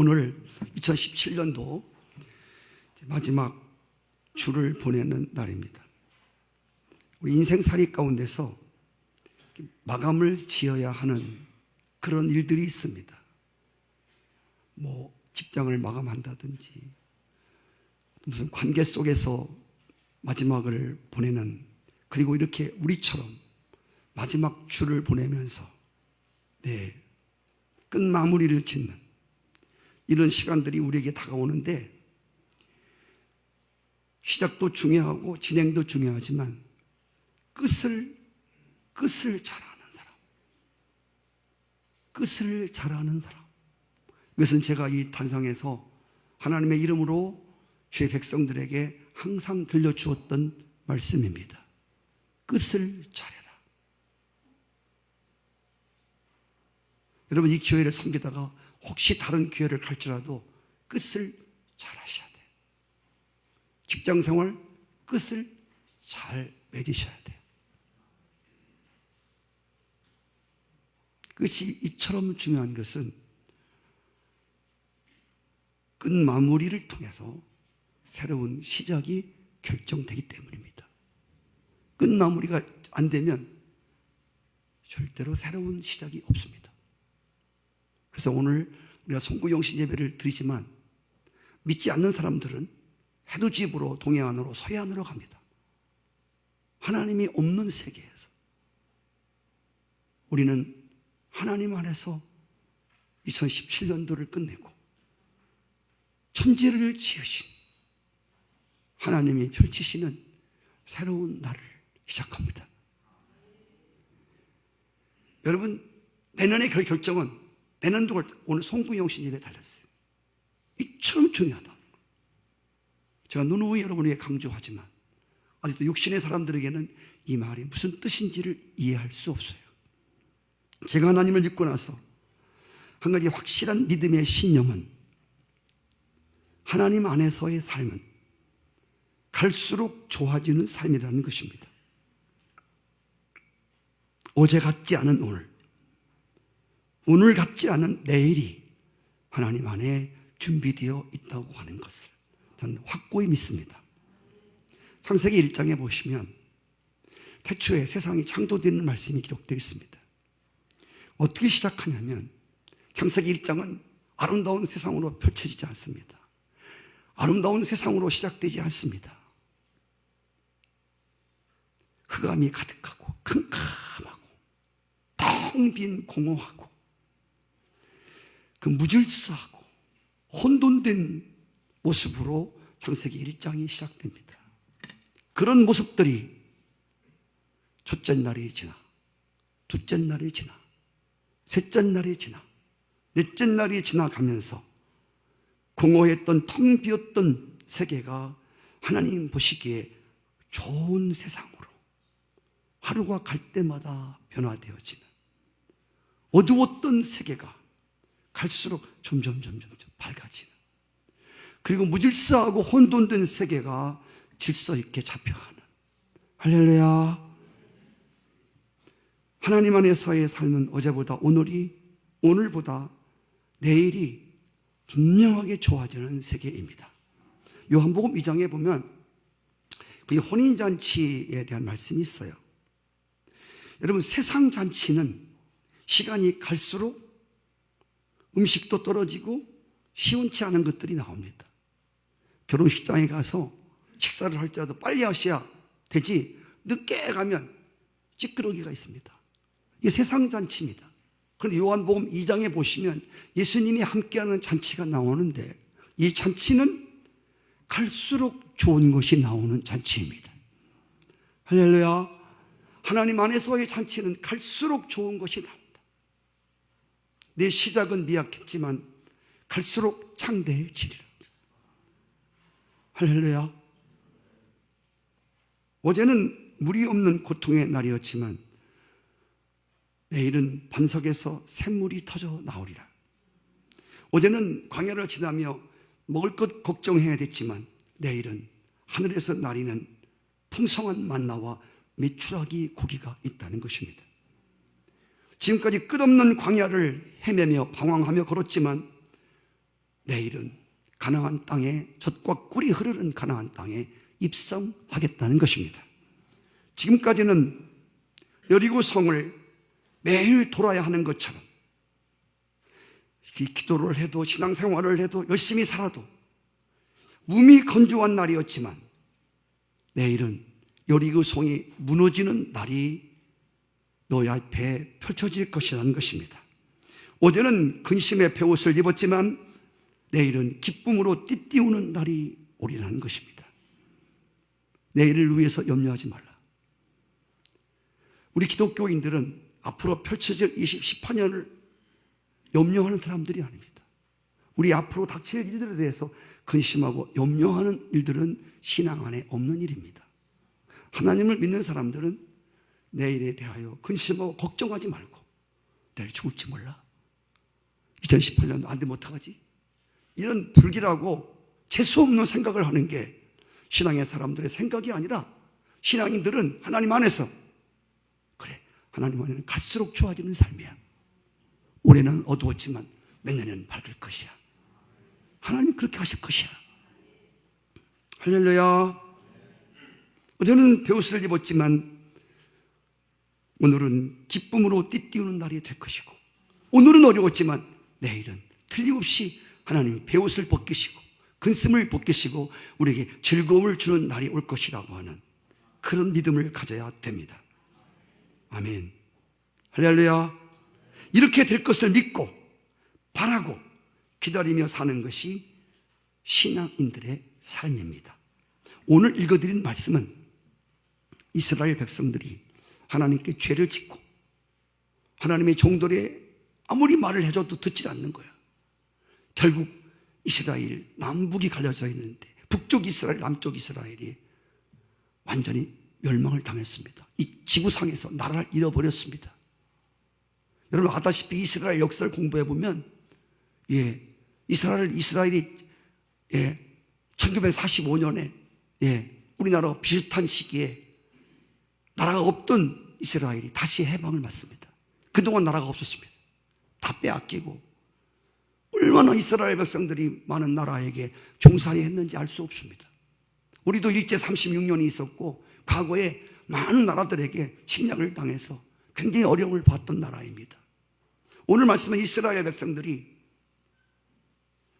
오늘 2017년도 마지막 주를 보내는 날입니다. 우리 인생살이 가운데서 마감을 지어야 하는 그런 일들이 있습니다. 직장을 마감한다든지 무슨 관계 속에서 마지막을 보내는, 그리고 이렇게 우리처럼 마지막 주를 보내면서 끝마무리를 짓는 이런 시간들이 우리에게 다가오는데, 시작도 중요하고 진행도 중요하지만 끝을 잘하는 사람, 끝을 잘하는 사람, 이것은 제가 이 단상에서 하나님의 이름으로 주의 백성들에게 항상 들려주었던 말씀입니다. 끝을 잘해라. 여러분, 이 교회를 섬기다가 혹시 다른 교회를 갈지라도 끝을 잘하셔야 돼요. 직장생활 끝을 잘 맺으셔야 돼요. 끝이 이처럼 중요한 것은 끝마무리를 통해서 새로운 시작이 결정되기 때문입니다. 끝마무리가 안 되면 절대로 새로운 시작이 없습니다. 그래서 오늘 우리가 송구영신 예배를 드리지만 믿지 않는 사람들은 해돋이집으로 동해안으로 서해안으로 갑니다. 하나님이 없는 세계에서 우리는 하나님 안에서 2017년도를 끝내고 천지를 지으신 하나님이 펼치시는 새로운 날을 시작합니다. 여러분, 내년의 결정은 내년도 오늘 송구영신 예배에 달렸어요. 이처럼 중요하다. 제가 누누이 여러분에게 강조하지만 아직도 육신의 사람들에게는 이 말이 무슨 뜻인지를 이해할 수 없어요. 제가 하나님을 믿고 나서 한 가지 확실한 믿음의 신념은, 하나님 안에서의 삶은 갈수록 좋아지는 삶이라는 것입니다. 어제 같지 않은 오늘, 오늘 같지 않은 내일이 하나님 안에 준비되어 있다고 하는 것을 저는 확고히 믿습니다. 창세기 1장에 보시면 태초에 세상이 창조되는 말씀이 기록되어 있습니다. 어떻게 시작하냐면 창세기 1장은 아름다운 세상으로 펼쳐지지 않습니다. 아름다운 세상으로 시작되지 않습니다. 흑암이 가득하고 캄캄하고 텅 빈 공허하고 그 무질서하고 혼돈된 모습으로 창세기 1장이 시작됩니다. 그런 모습들이 첫째 날이 지나 둘째 날이 지나 셋째 날이 지나 넷째 날이 지나가면서 공허했던 텅 비었던 세계가 하나님 보시기에 좋은 세상으로 하루가 갈 때마다 변화되어지는, 어두웠던 세계가 갈수록 점점 밝아지는, 그리고 무질서하고 혼돈된 세계가 질서 있게 잡혀가는, 할렐루야. 하나님 안에서의 삶은 어제보다 오늘보다 내일이 분명하게 좋아지는 세계입니다. 요한복음 2장에 보면 그 혼인잔치에 대한 말씀이 있어요. 여러분, 세상 잔치는 시간이 갈수록 음식도 떨어지고 시원치 않은 것들이 나옵니다. 결혼식장에 가서 식사를 할 때라도 빨리 하셔야 되지, 늦게 가면 찌끄러기가 있습니다. 이게 세상 잔치입니다. 그런데 요한복음 2장에 보시면 예수님이 함께하는 잔치가 나오는데, 이 잔치는 갈수록 좋은 것이 나오는 잔치입니다. 할렐루야. 하나님 안에서의 잔치는 갈수록 좋은 것이 나옵니다. 내 시작은 미약했지만 갈수록 창대해지리라. 할렐루야. 어제는 물이 없는 고통의 날이었지만 내일은 반석에서 샘물이 터져 나오리라. 어제는 광야를 지나며 먹을 것 걱정해야 됐지만 내일은 하늘에서 나리는 풍성한 만나와 메추라기 고기가 있다는 것입니다. 지금까지 끝없는 광야를 헤매며 방황하며 걸었지만 내일은 가나안 땅에, 젖과 꿀이 흐르는 가나안 땅에 입성하겠다는 것입니다. 지금까지는 여리고 성을 매일 돌아야 하는 것처럼 기도를 해도 신앙생활을 해도 열심히 살아도 몸이 건조한 날이었지만 내일은 여리고 성이 무너지는 날이 너희 앞에 펼쳐질 것이라는 것입니다. 어제는 근심의 베옷을 입었지만 내일은 기쁨으로 띠띠우는 날이 오리라는 것입니다. 내일을 위해서 염려하지 말라. 우리 기독교인들은 앞으로 펼쳐질 2018년을 염려하는 사람들이 아닙니다. 우리 앞으로 닥칠 일들에 대해서 근심하고 염려하는 일들은 신앙 안에 없는 일입니다. 하나님을 믿는 사람들은 내일에 대하여 근심하고 걱정하지 말고 내일 죽을지 몰라. 2018년 안 되면 어떡하지? 이런 불길하고 재수없는 생각을 하는 게 신앙의 사람들의 생각이 아니라 신앙인들은 하나님 안에서 그래, 하나님 안에는 갈수록 좋아지는 삶이야. 올해는 어두웠지만 내년에는 밝을 것이야. 하나님 그렇게 하실 것이야. 할렐루야. 어제는 베옷을 입었지만 오늘은 기쁨으로 띠띠우는 날이 될 것이고, 오늘은 어려웠지만 내일은 틀림없이 하나님이 베옷을 벗기시고 근심을 벗기시고 우리에게 즐거움을 주는 날이 올 것이라고 하는 그런 믿음을 가져야 됩니다. 아멘. 할렐루야. 이렇게 될 것을 믿고 바라고 기다리며 사는 것이 신앙인들의 삶입니다. 오늘 읽어드린 말씀은 이스라엘 백성들이 하나님께 죄를 짓고 하나님의 종들의 아무리 말을 해줘도 듣지 않는 거야. 결국 이스라엘 남북이 갈려져 있는데 북쪽 이스라엘, 남쪽 이스라엘이 완전히 멸망을 당했습니다. 이 지구상에서 나라를 잃어버렸습니다. 여러분 아다시피 이스라엘 역사를 공부해 보면 이스라엘이 1945년에 우리나라와 비슷한 시기에 나라가 없던 이스라엘이 다시 해방을 받습니다. 그동안 나라가 없었습니다. 다 빼앗기고 얼마나 이스라엘 백성들이 많은 나라에게 종살이 했는지 알 수 없습니다. 우리도 일제 36년이 있었고 과거에 많은 나라들에게 침략을 당해서 굉장히 어려움을 받던 나라입니다. 오늘 말씀은 이스라엘 백성들이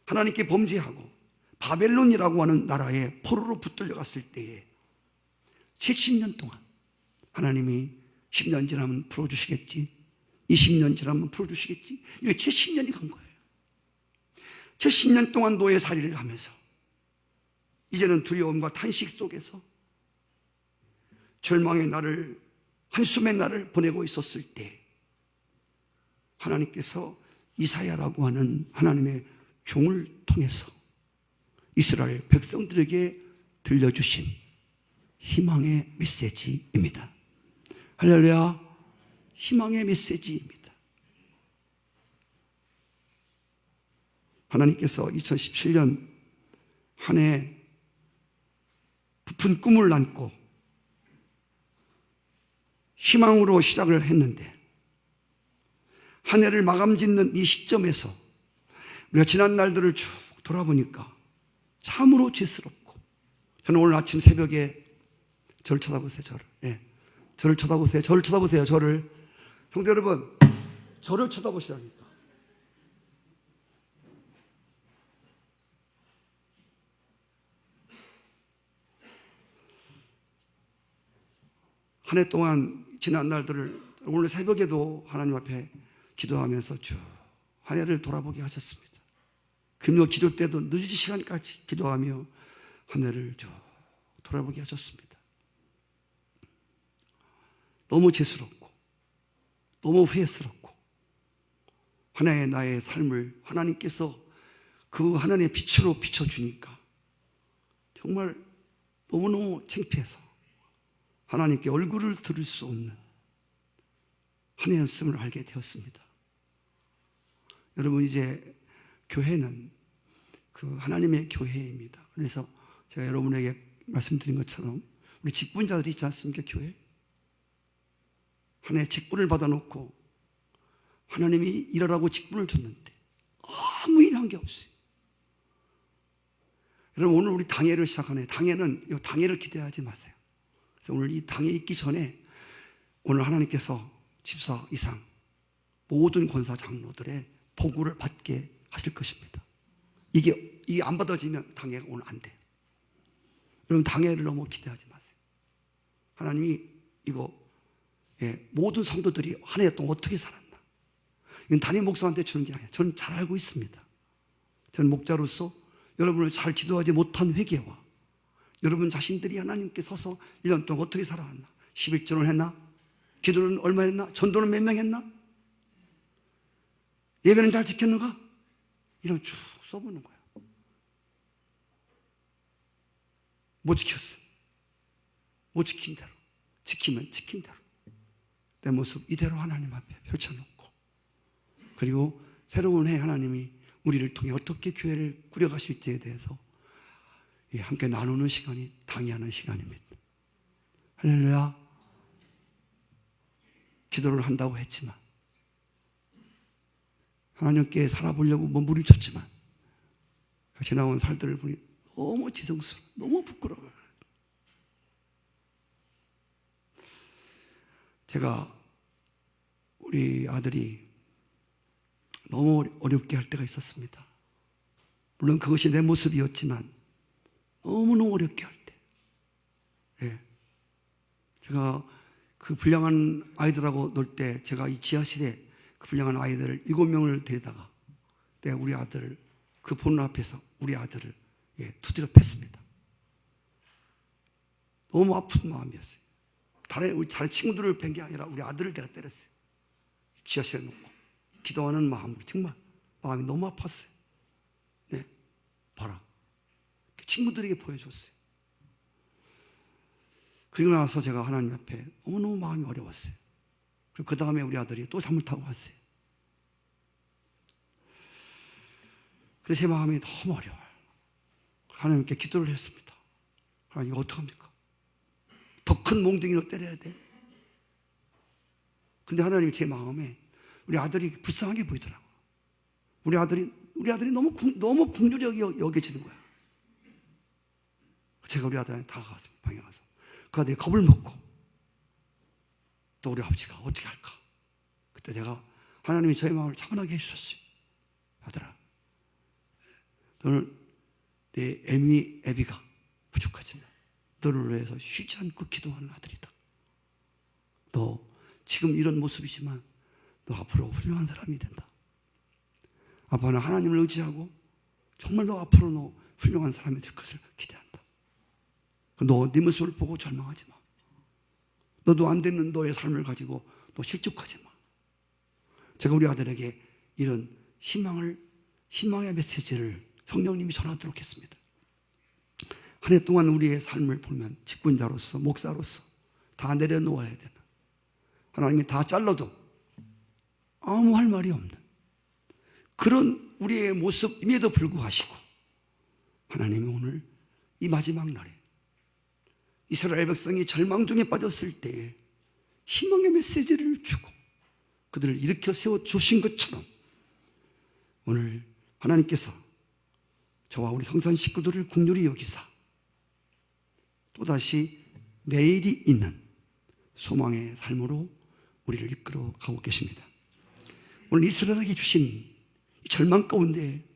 하나님께 범죄하고 바벨론이라고 하는 나라에 포로로 붙들려 갔을 때에 70년 동안 하나님이 10년 지나면 풀어주시겠지, 20년 지나면 풀어주시겠지, 이게 70년이 간 거예요. 70년 동안 노예살이를 하면서 이제는 두려움과 탄식 속에서 절망의 날을, 한숨의 날을 보내고 있었을 때 하나님께서 이사야라고 하는 하나님의 종을 통해서 이스라엘 백성들에게 들려주신 희망의 메시지입니다. 할렐루야. 희망의 메시지입니다. 하나님께서 2017년 한 해 부푼 꿈을 안고 희망으로 시작을 했는데 한 해를 마감 짓는 이 시점에서 우리가 지난 날들을 쭉 돌아보니까 참으로 죄스럽고, 저는 오늘 아침 새벽에 저를 쳐다보세요. 저를 쳐다보세요. 저를 쳐다보세요. 저를. 성도 여러분, 저를 쳐다보시라니까. 한 해 동안 지난 날들을 오늘 새벽에도 하나님 앞에 기도하면서 쭉 한 해를 돌아보게 하셨습니다. 금요 기도 때도 늦은 시간까지 기도하며 한 해를 쭉 돌아보게 하셨습니다. 너무 죄스럽고 너무 후회스럽고 한 해의 나의 삶을 하나님께서 그 하나님의 빛으로 비춰주니까 정말 너무너무 창피해서 하나님께 얼굴을 들을 수 없는 한 해였음을 알게 되었습니다. 여러분, 이제 교회는 그 하나님의 교회입니다. 그래서 제가 여러분에게 말씀드린 것처럼 우리 직분자들이 있지 않습니까? 교회 한 해 직분을 받아놓고 하나님이 일하라고 직분을 줬는데 아무 일한 게 없어요. 여러분, 오늘 우리 당회를 시작하네. 당회는 이 당회를 기대하지 마세요. 그래서 오늘 이 당회 있기 전에 오늘 하나님께서 집사 이상 모든 권사 장로들의 보고를 받게 하실 것입니다. 이게 안 받아지면 당회가 오늘 안 돼요. 여러분, 당회를 너무 기대하지 마세요. 하나님이 이거 모든 성도들이 한 해 동안 어떻게 살았나, 이건 담임 목사한테 주는 게 아니에요. 저는 잘 알고 있습니다. 저는 목자로서 여러분을 잘 지도하지 못한 회개와 여러분 자신들이 하나님께 서서 1년 동안 어떻게 살아왔나, 11전을 했나, 기도는 얼마 했나, 전도는 몇 명 했나, 예배는 잘 지켰는가, 이런 쭉 써보는 거예요. 못 지켰어. 못 지킨 대로, 지키면 지킨 대로 내 모습 이대로 하나님 앞에 펼쳐놓고, 그리고 새로운 해 하나님이 우리를 통해 어떻게 교회를 꾸려가실지에 대해서 함께 나누는 시간이 당의하는 시간입니다. 할렐루야. 기도를 한다고 했지만, 하나님께 살아보려고 몸부림쳤지만 지나온 살들을 보니 너무 지성스러워, 너무 부끄러워요. 제가 우리 아들이 너무 어렵게 할 때가 있었습니다. 물론 그것이 내 모습이었지만 너무너무 어렵게 할 때, 제가 그 불량한 아이들하고 놀 때 제가 이 지하실에 그 불량한 아이들 7명을 데리다가 내가 우리 아들을 그 보는 앞에서 우리 아들을 두드려 팼습니다. 너무 아픈 마음이었어요. 우리 다른 친구들을 뺀 게 아니라 우리 아들을 내가 때렸어요. 지하실에 놓고 기도하는 마음으로 정말 마음이 너무 아팠어요. 네, 봐라. 친구들에게 보여줬어요. 그리고 나서 제가 하나님 앞에 너무너무 마음이 어려웠어요. 그리고 그 다음에 우리 아들이 또 잘못하고 왔어요. 그래서 제 마음이 너무 어려워요. 하나님께 기도를 했습니다. 하나님, 이거 어떡합니까? 더 큰 몽둥이로 때려야 돼. 근데 하나님이 제 마음에 우리 아들이 불쌍하게 보이더라고요. 우리 아들이 너무 국률이 여겨지는 거야. 제가 우리 아들한테 다가가서 방에 가서 그 아들이 겁을 먹고 또 우리 아버지가 어떻게 할까? 그때 내가 하나님이 저의 마음을 차분하게 해주셨어요. 아들아, 너는 내 애비가 부족하지만 너를 위해서 쉬지 않고 기도하는 아들이다. 너 지금 이런 모습이지만 너 앞으로 훌륭한 사람이 된다. 아빠는 하나님을 의지하고 정말 너 앞으로 너 훌륭한 사람이 될 것을 기대한다. 너 네 모습을 보고 절망하지 마. 너도 안 되는 너의 삶을 가지고 너 실족하지 마. 제가 우리 아들에게 이런 희망의 메시지를 성령님이 전하도록 했습니다. 한 해 동안 우리의 삶을 보면 직분자로서, 목사로서 다 내려놓아야 되는, 하나님이 다 잘라도 아무 할 말이 없는 그런 우리의 모습임에도 불구하시고, 하나님이 오늘 이 마지막 날에 이스라엘 백성이 절망 중에 빠졌을 때에 희망의 메시지를 주고 그들을 일으켜 세워주신 것처럼 오늘 하나님께서 저와 우리 성산 식구들을 긍휼히 여기사 또다시 내일이 있는 소망의 삶으로 우리를 이끌어 가고 계십니다. 오늘 이스라엘에게 주신 이 절망 가운데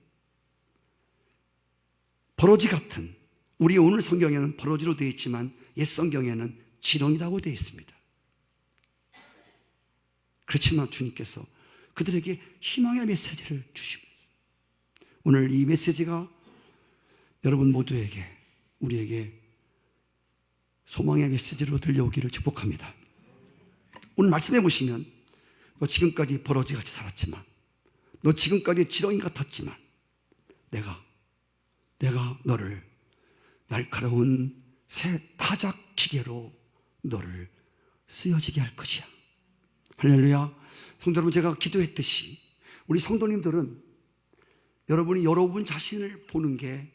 버러지 같은, 우리 오늘 성경에는 버러지로 되어 있지만 옛 성경에는 지렁이라고 되어 있습니다. 그렇지만 주님께서 그들에게 희망의 메시지를 주시고 있습니다. 오늘 이 메시지가 여러분 모두에게, 우리에게 소망의 메시지로 들려오기를 축복합니다. 오늘 말씀해 보시면 너 지금까지 버러지같이 살았지만, 너 지금까지 지렁이 같았지만 내가 너를 날카로운 새 타작 기계로 너를 쓰여지게 할 것이야. 할렐루야. 성도 여러분, 제가 기도했듯이 우리 성도님들은 여러분 자신을 보는 게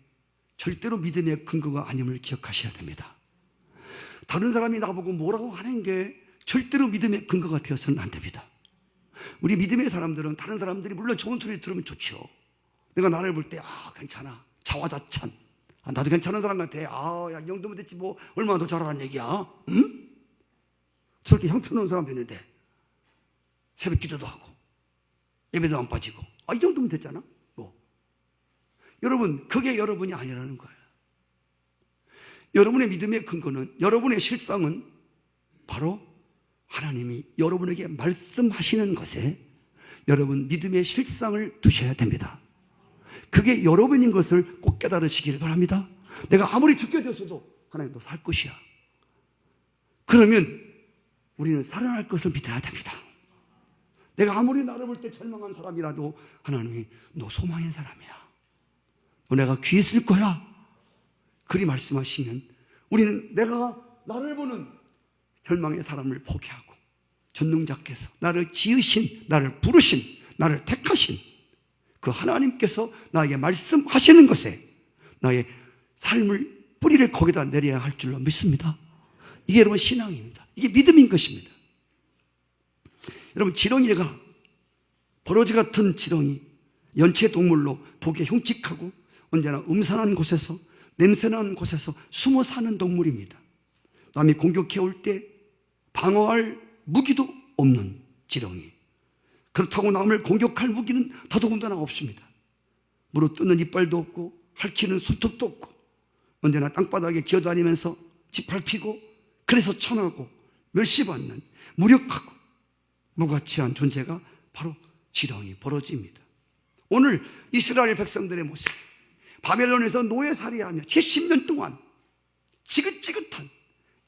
절대로 믿음의 근거가 아님을 기억하셔야 됩니다. 다른 사람이 나보고 뭐라고 하는 게 절대로 믿음의 근거가 되어서는 안 됩니다. 우리 믿음의 사람들은 다른 사람들이 물론 좋은 소리 들으면 좋죠. 내가 나를 볼 때 괜찮아, 자화자찬, 나도 괜찮은 사람 같아. 야, 이 정도면 됐지 뭐 얼마나 더 잘하는 얘기야. 응? 저렇게 형편없는 사람도 있는데 새벽 기도도 하고 예배도 안 빠지고 이 정도면 됐잖아. 뭐. 여러분, 그게 여러분이 아니라는 거예요. 여러분의 믿음의 근거는, 여러분의 실상은 바로 하나님이 여러분에게 말씀하시는 것에 여러분 믿음의 실상을 두셔야 됩니다. 그게 여러분인 것을 꼭 깨달으시길 바랍니다. 내가 아무리 죽게 되어서도 하나님 너 살 것이야. 그러면 우리는 살아날 것을 믿어야 됩니다. 내가 아무리 나를 볼 때 절망한 사람이라도 하나님이 너 소망인 사람이야. 너 내가 귀 있을 거야. 그리 말씀하시면 우리는 내가 나를 보는 절망의 사람을 포기하고 전능자께서 나를 지으신, 나를 부르신, 나를 택하신 그 하나님께서 나에게 말씀하시는 것에 나의 삶을 뿌리를 거기다 내려야 할 줄로 믿습니다. 이게 여러분 신앙입니다. 이게 믿음인 것입니다. 여러분, 지렁이가, 버러지 같은 지렁이, 연체동물로 보기에 흉측하고 언제나 음산한 곳에서, 냄새나는 곳에서 숨어 사는 동물입니다. 남이 공격해올 때 방어할 무기도 없는 지렁이. 그렇다고 남을 공격할 무기는 더더군다나 없습니다. 물어뜯는 이빨도 없고 핥히는 손톱도 없고 언제나 땅바닥에 기어다니면서 짓밟히고 그래서 천하고 멸시받는 무력하고 무가치한 존재가 바로 지렁이, 버러지입니다. 오늘 이스라엘 백성들의 모습, 바벨론에서 노예살이하며 70년 동안 지긋지긋한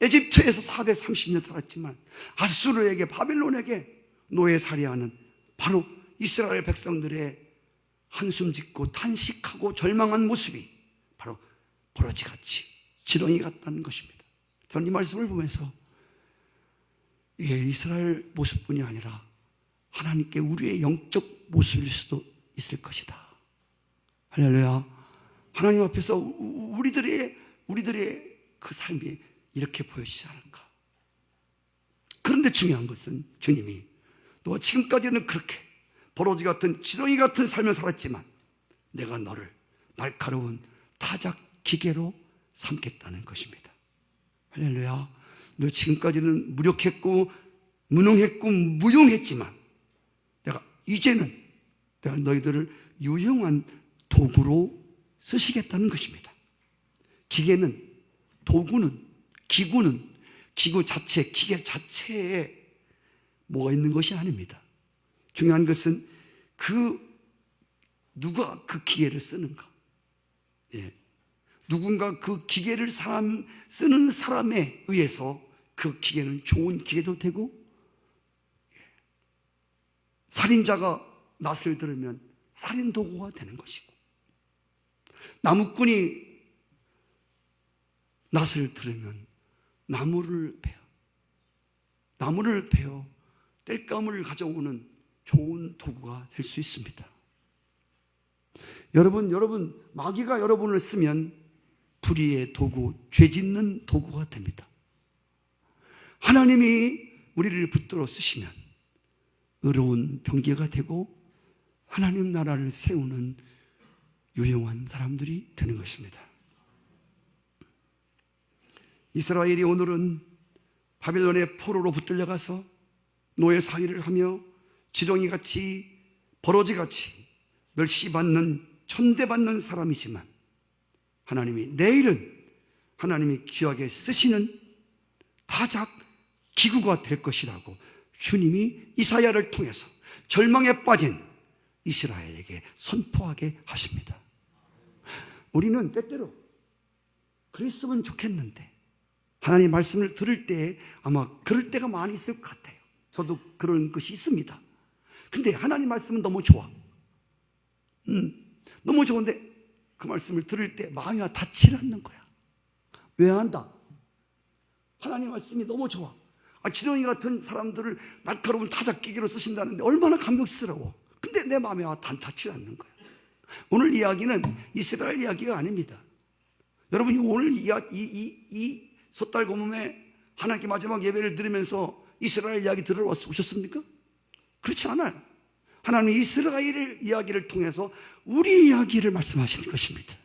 에집트에서 430년 살았지만 아수르에게, 바벨론에게 노예살이하는 바로 이스라엘 백성들의 한숨 짓고 탄식하고 절망한 모습이 바로 버러지같이 지렁이 같다는 것입니다. 저는 이 말씀을 보면서 이게 이스라엘 모습뿐이 아니라 하나님께 우리의 영적 모습일 수도 있을 것이다. 할렐루야. 하나님 앞에서 우리들의 그 삶이 이렇게 보여지지 않을까. 그런데 중요한 것은 주님이 너가 지금까지는 그렇게 버러지 같은 지렁이 같은 삶을 살았지만 내가 너를 날카로운 타작 기계로 삼겠다는 것입니다. 할렐루야. 너 지금까지는 무력했고 무능했고 무용했지만 이제는 내가 너희들을 유용한 도구로 쓰시겠다는 것입니다. 기계는, 도구는, 기구는 기구 자체, 기계 자체에 뭐가 있는 것이 아닙니다. 중요한 것은 누가 그 기계를 쓰는가. 누군가 그 기계를 쓰는 사람에 의해서 그 기계는 좋은 기계도 되고, 살인자가 낫을 들으면 살인도구가 되는 것이고, 나무꾼이 낫을 들으면 나무를 베어 땔감을 가져오는 좋은 도구가 될 수 있습니다. 여러분, 마귀가 여러분을 쓰면 불의의 도구, 죄짓는 도구가 됩니다. 하나님이 우리를 붙들어 쓰시면 의로운 병기가 되고 하나님 나라를 세우는 유용한 사람들이 되는 것입니다. 이스라엘이 오늘은 바벨론의 포로로 붙들려가서 노예 사위를 하며 지렁이같이, 버러지같이 멸시받는, 천대받는 사람이지만 하나님이 내일은 하나님이 귀하게 쓰시는 타작 기구가 될 것이라고 주님이 이사야를 통해서 절망에 빠진 이스라엘에게 선포하게 하십니다. 우리는 때때로 그랬으면 좋겠는데 하나님 말씀을 들을 때 아마 그럴 때가 많이 있을 것 같아요. 저도 그런 것이 있습니다. 근데 하나님 말씀은 너무 좋아. 너무 좋은데 그 말씀을 들을 때 마음이 닿지 않는 거야. 왜 한다? 하나님 말씀이 너무 좋아. 지렁이 같은 사람들을 날카로운 타작기계로 쓰신다는데 얼마나 감격스러워. 근데 내 마음에 닿지 않는 거야. 오늘 이야기는 이스라엘 이야기가 아닙니다. 여러분이 오늘 이 섣달 고문에 하나님께 마지막 예배를 드리면서 이스라엘 이야기 들으러 오셨습니까? 그렇지 않아요. 하나님이 이스라엘 이야기를 통해서 우리 이야기를 말씀하시는 것입니다.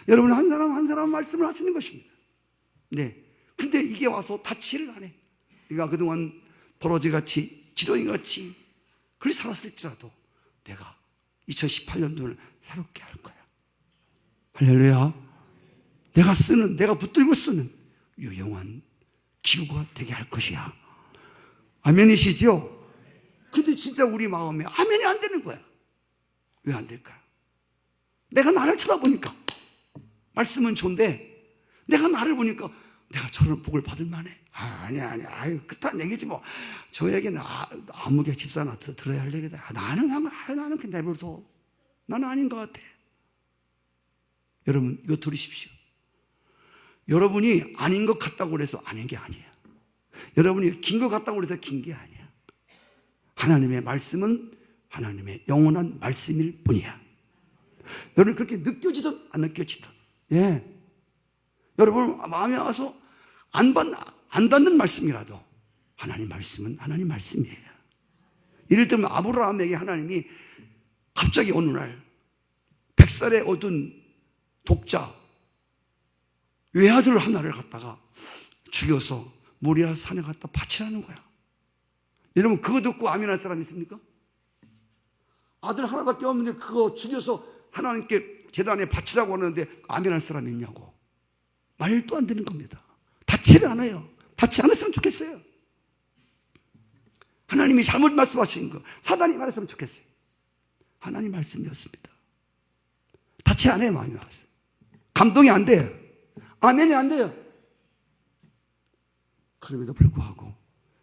여러분 한 사람 한 사람 말씀을 하시는 것입니다. 네. 근데 이게 와서 다치를 안 해. 네가 그동안 버러지같이 지렁이같이 그리 살았을지라도 내가 2018년도는 새롭게 할 거야. 할렐루야. 내가 붙들고 쓰는 유용한 기구가 되게 할 것이야. 아멘이시죠? 근데 진짜 우리 마음에 아멘이 안 되는 거야. 왜 안 될까요? 내가 나를 쳐다보니까 말씀은 좋은데 내가 나를 보니까 내가 저런 복을 받을 만해. 아니야. 아유, 그딴 얘기지 뭐. 저 얘기는 아무개 집사나 들어야 할 얘기다. 나는 그냥 내버려둬. 나는 아닌 것 같아. 여러분, 이거 들으십시오. 여러분이 아닌 것 같다고 해서 아닌 게 아니에요. 여러분이 긴 것 같다고 해서 긴 게 아니에요. 하나님의 말씀은 하나님의 영원한 말씀일 뿐이야. 여러분 그렇게 느껴지든 안 느껴지든, 예, 여러분 마음에 와서 안 닿는 말씀이라도 하나님 말씀은 하나님 말씀이에요. 이를 들면 아브라함에게 하나님이 갑자기 어느 날 100살에 얻은 독자 외아들 하나를 갖다가 죽여서 모리아 산에 갖다 바치라는 거야. 여러분 그거 듣고 아멘할 사람 있습니까? 아들 하나밖에 없는데 그거 죽여서 하나님께 제단에 바치라고 하는데 아멘할 사람이 있냐고. 말도 안 되는 겁니다. 닿지를 않아요. 닿지 않았으면 좋겠어요. 하나님이 잘못 말씀하신 거 사단이 말했으면 좋겠어요. 하나님 말씀이었습니다. 닿지 않아요. 마음이 와서 감동이 안 돼요. 아멘이 안 돼요. 그럼에도 불구하고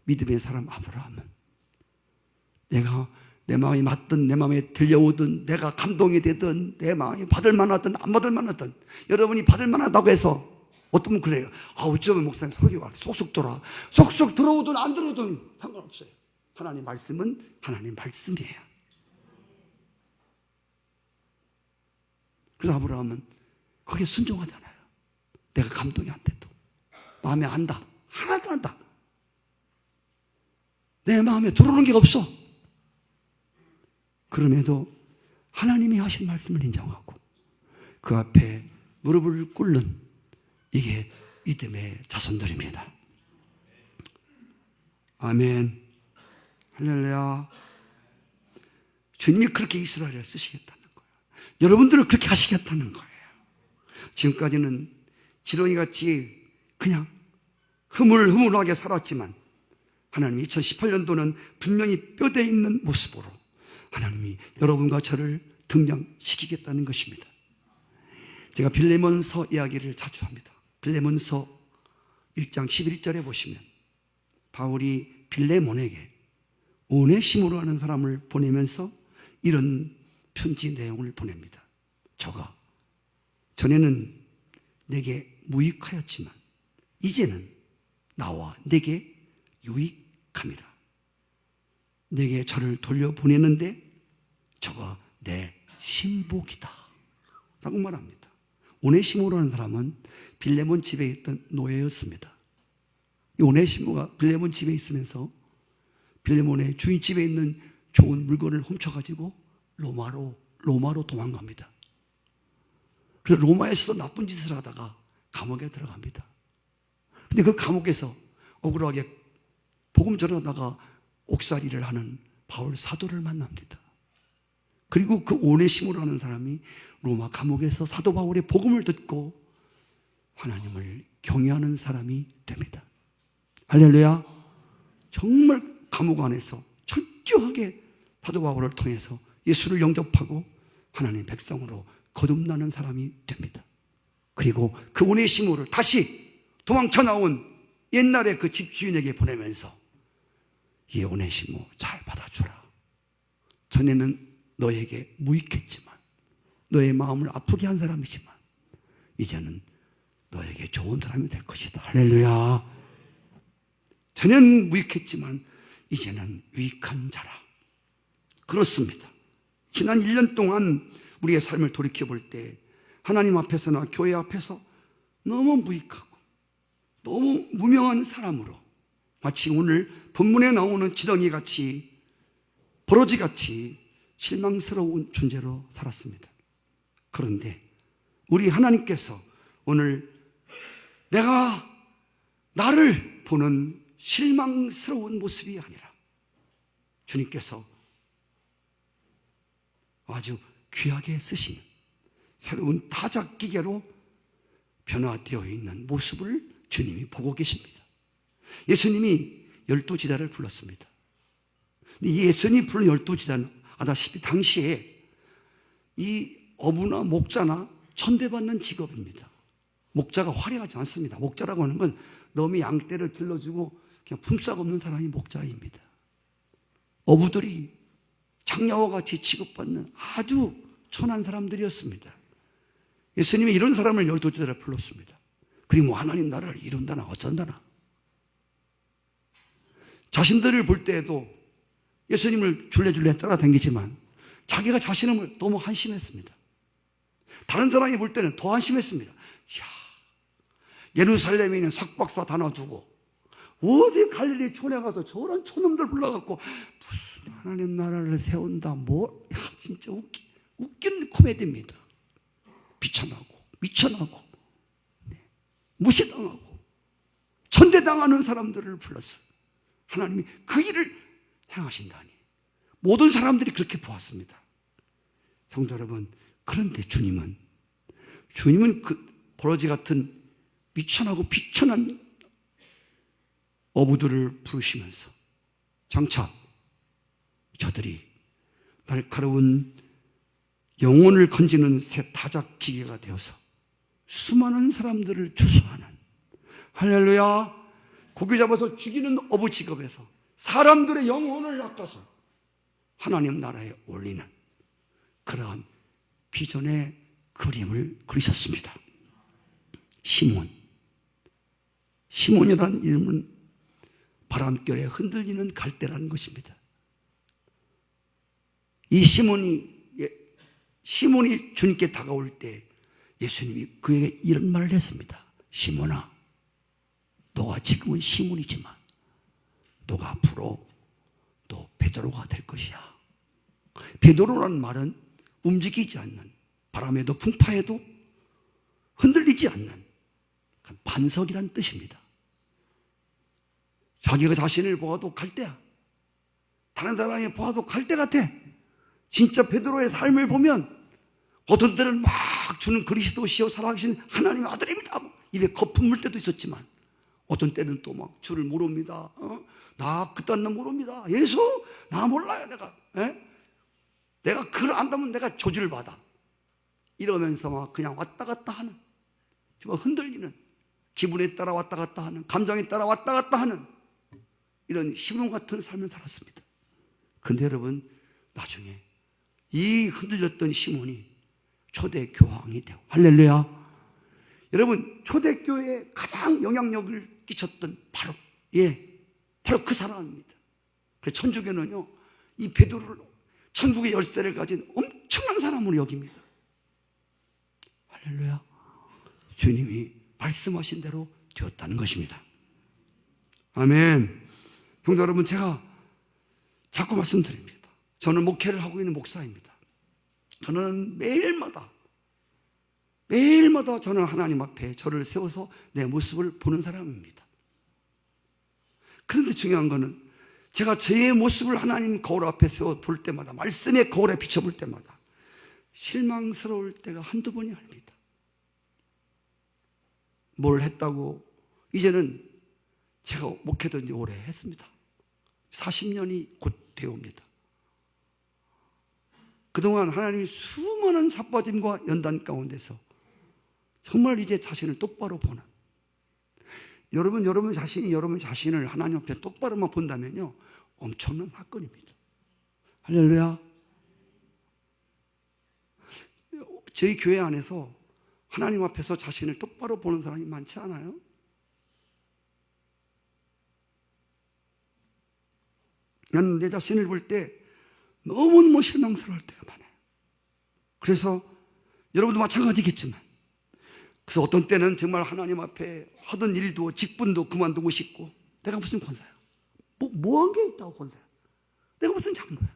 믿음의 사람 아브라함은 내가 내 마음이 맞든 내 마음에 들려오든 내가 감동이 되든 내 마음이 받을 만하든 안 받을 만하든, 여러분이 받을 만하다고 해서 어떤 분 그래요. 어쩌면 목사님 설교가 쏙쏙 들어와. 쏙쏙 들어오든 안 들어오든 상관없어요. 하나님 말씀은 하나님 말씀이에요. 그래서 아브라함은 거기에 순종하잖아요. 내가 감동이 안 돼도 마음에 안다. 하나도 안다. 내 마음에 들어오는 게 없어. 그럼에도 하나님이 하신 말씀을 인정하고 그 앞에 무릎을 꿇는 이게 믿음의 자손들입니다. 아멘. 할렐루야. 주님이 그렇게 이스라엘을 쓰시겠다는 거예요. 여러분들을 그렇게 하시겠다는 거예요. 지금까지는 지렁이같이 그냥 흐물흐물하게 살았지만 하나님 2018년도는 분명히 뼈대 있는 모습으로 하나님이 여러분과 저를 등장시키겠다는 것입니다. 제가 빌레몬서 이야기를 자주 합니다. 빌레몬서 1장 11절에 보시면 바울이 빌레몬에게 오네시모로 하는 사람을 보내면서 이런 편지 내용을 보냅니다. 저가 전에는 내게 무익하였지만 이제는 나와 내게 유익함이라. 내게 저를 돌려보내는데 저가 내 신복이다 라고 말합니다. 오네시모라는 사람은 빌레몬 집에 있던 노예였습니다. 이 오네시모가 빌레몬 집에 있으면서 빌레몬의 주인 집에 있는 좋은 물건을 훔쳐가지고 로마로 도망갑니다. 그래서 로마에서 나쁜 짓을 하다가 감옥에 들어갑니다. 근데 그 감옥에서 억울하게 복음 전하다가 옥살이를 하는 바울 사도를 만납니다. 그리고 그 오네시모라는 사람이 로마 감옥에서 사도 바울의 복음을 듣고 하나님을 경외하는 사람이 됩니다. 할렐루야. 정말 감옥 안에서 철저하게 사도 바울을 통해서 예수를 영접하고 하나님의 백성으로 거듭나는 사람이 됩니다. 그리고 그 오네시모를 다시 도망쳐 나온 옛날에 그 집주인에게 보내면서 이 오네시모 잘 받아주라. 전에는 너에게 무익했지만 너의 마음을 아프게 한 사람이지만 이제는 너에게 좋은 사람이 될 것이다. 할렐루야. 전에는 무익했지만 이제는 유익한 자라. 그렇습니다. 지난 1년 동안 우리의 삶을 돌이켜볼 때 하나님 앞에서나 교회 앞에서 너무 무익하고 너무 무명한 사람으로 마치 오늘 본문에 나오는 지렁이같이 버러지같이 실망스러운 존재로 살았습니다. 그런데 우리 하나님께서 오늘 내가 나를 보는 실망스러운 모습이 아니라 주님께서 아주 귀하게 쓰시는 새로운 타작기계로 변화되어 있는 모습을 주님이 보고 계십니다. 예수님이 12제자를 불렀습니다. 이 예수님이 부른 12제자는 아다시피 당시에 이 어부나 목자나 천대받는 직업입니다. 목자가 화려하지 않습니다. 목자라고 하는 건 너무 양떼를 들러주고 그냥 품삯 없는 사람이 목자입니다. 어부들이 장녀와 같이 취급받는 아주 천한 사람들이었습니다. 예수님이 이런 사람을 12제자를 불렀습니다. 그리고 뭐 하나님 나라를 이룬다나 어쩐다나 자신들을 볼 때에도 예수님을 줄레줄레 따라다니지만 자기가 자신을 너무 한심했습니다. 다른 사람이 볼 때는 더 한심했습니다. 이야, 예루살렘에 있는 석박사 다 놔두고 어디 갈릴리 촌에 가서 저런 촌놈들 불러갖고 무슨 하나님 나라를 세운다 진짜 웃긴 코미디입니다. 비천하고 미천하고 무시당하고 천대당하는 사람들을 불렀어요. 하나님이 그 일을 행하신다니 모든 사람들이 그렇게 보았습니다. 성도 여러분, 그런데 주님은 그 버러지 같은 미천하고 비천한 어부들을 부르시면서 장차 저들이 날카로운 영혼을 건지는 새 타작 기계가 되어서 수많은 사람들을 주수하는, 할렐루야, 고기 잡아서 죽이는 어부 직업에서 사람들의 영혼을 낚아서 하나님 나라에 올리는 그러한 비전의 그림을 그리셨습니다. 시몬이라는 이름은 바람결에 흔들리는 갈대라는 것입니다. 이 시몬이 주님께 다가올 때 예수님이 그에게 이런 말을 했습니다. 시몬아, 너가 지금은 시몬이지만 너가 앞으로 너 베드로가 될 것이야. 베드로라는 말은 움직이지 않는, 바람에도 풍파에도 흔들리지 않는 반석이란 뜻입니다. 자기가 자신을 보아도 갈대야. 다른 사람이 보아도 갈대 같아. 진짜 베드로의 삶을 보면 어떤 때는 막 주는 그리스도시요 살아계신 하나님의 아들입니다. 입에 거품 물 때도 있었지만 어떤 때는 또 막 주를 모릅니다. 나 그딴 놈 모릅니다. 예수 나 몰라요. 내가 그걸 안다면 내가 저주를 받아. 이러면서 막 그냥 왔다 갔다 하는, 정말 흔들리는, 기분에 따라 왔다 갔다 하는, 감정에 따라 왔다 갔다 하는 이런 시몬 같은 삶을 살았습니다. 그런데 여러분, 나중에 이 흔들렸던 시몬이 초대교황이 되고, 할렐루야. 여러분, 초대교회에 가장 영향력을 끼쳤던 바로 그 사람입니다. 그래서 천주교는요, 이 베드로를 천국의 열쇠를 가진 엄청난 사람으로 여깁니다. 할렐루야. 주님이 말씀하신 대로 되었다는 것입니다. 아멘. 성도 여러분, 제가 자꾸 말씀드립니다. 저는 목회를 하고 있는 목사입니다. 저는 매일마다 저는 하나님 앞에 저를 세워서 내 모습을 보는 사람입니다. 그런데 중요한 거는 제가 제 모습을 하나님 거울 앞에 세워 볼 때마다, 말씀의 거울에 비춰볼 때마다 실망스러울 때가 한두 번이 아닙니다. 뭘 했다고, 이제는 제가 목회도 이제 오래 했습니다. 40년이 곧 되옵니다. 그동안 하나님이 수많은 자빠짐과 연단 가운데서 정말 이제 자신을 똑바로 보는, 여러분 자신을 하나님 앞에 똑바로만 본다면요, 엄청난 사건입니다. 할렐루야. 저희 교회 안에서 하나님 앞에서 자신을 똑바로 보는 사람이 많지 않아요? 나는 내 자신을 볼 때 너무너무 실망스러울 때가 많아요. 그래서 여러분도 마찬가지겠지만, 그래서 어떤 때는 정말 하나님 앞에 하던 일도 직분도 그만두고 싶고, 내가 무슨 권사야? 뭐한 게 있다고 권사야? 내가 무슨 장로야?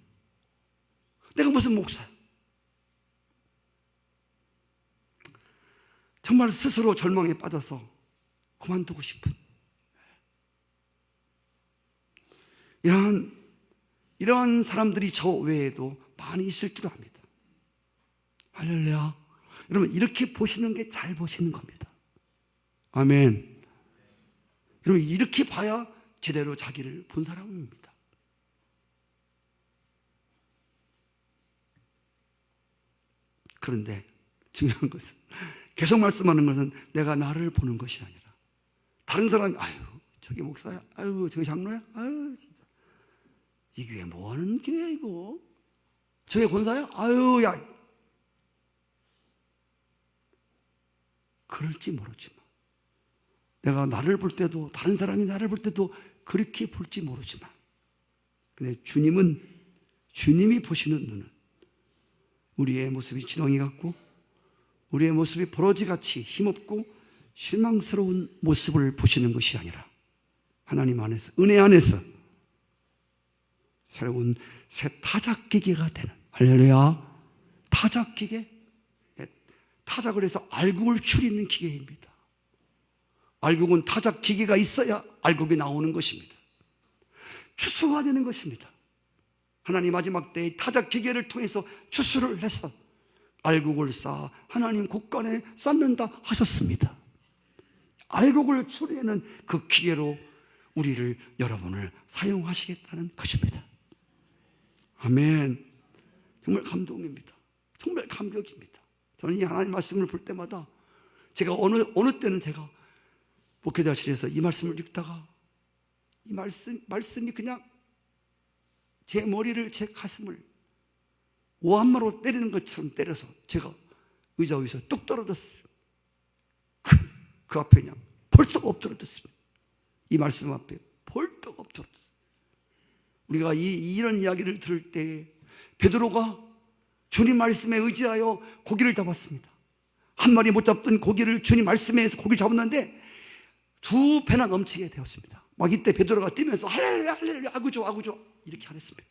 내가 무슨 목사야? 정말 스스로 절망에 빠져서 그만두고 싶은 이러한 사람들이 저 외에도 많이 있을 줄 압니다. 할렐루야. 여러분, 이렇게 보시는 게 잘 보시는 겁니다. 아멘. 여러분, 이렇게 봐야 제대로 자기를 본 사람입니다. 그런데 중요한 것은, 계속 말씀하는 것은 내가 나를 보는 것이 아니라 다른 사람이 아유 저기 목사야, 아유 저기 장로야, 아유 진짜 이 교회 뭐하는 교회야 이거, 저기 권사야, 아유 야, 그럴지 모르지만 내가 나를 볼 때도 다른 사람이 나를 볼 때도 그렇게 볼지 모르지만, 근데 주님이 보시는 눈은 우리의 모습이 지렁이 같고 우리의 모습이 버러지같이 힘없고 실망스러운 모습을 보시는 것이 아니라 하나님 안에서, 은혜 안에서 새로운 새 타작기계가 되는, 할렐루야, 타작기계. 타작을 해서 알곡을 추리는 기계입니다. 알곡은 타작 기계가 있어야 알곡이 나오는 것입니다. 추수가 되는 것입니다. 하나님 마지막 때의 타작 기계를 통해서 추수를 해서 알곡을 쌓아 하나님 곳간에 쌓는다 하셨습니다. 알곡을 추리는 그 기계로 우리를, 여러분을 사용하시겠다는 것입니다. 아멘. 정말 감동입니다. 정말 감격입니다. 저는 이 하나님 말씀을 볼 때마다 제가 어느 때는 제가 목회자실에서 이 말씀을 읽다가 이 말씀이 그냥 제 머리를, 제 가슴을 오한마로 때리는 것처럼 때려서 제가 의자 위에서 뚝 떨어졌어요. 그 앞에 그냥 벌떡 엎드러졌습니다. 이 말씀 앞에 벌떡 엎드러졌어요. 우리가 이런 이야기를 들을 때 베드로가 주님 말씀에 의지하여 고기를 잡았습니다. 한 마리 못 잡던 고기를 주님 말씀에서 고기를 잡았는데 두 배나 넘치게 되었습니다. 막 이때 베드로가 뛰면서 할렐루야 할렐루야 아구조 아구조 이렇게 하랬습니다.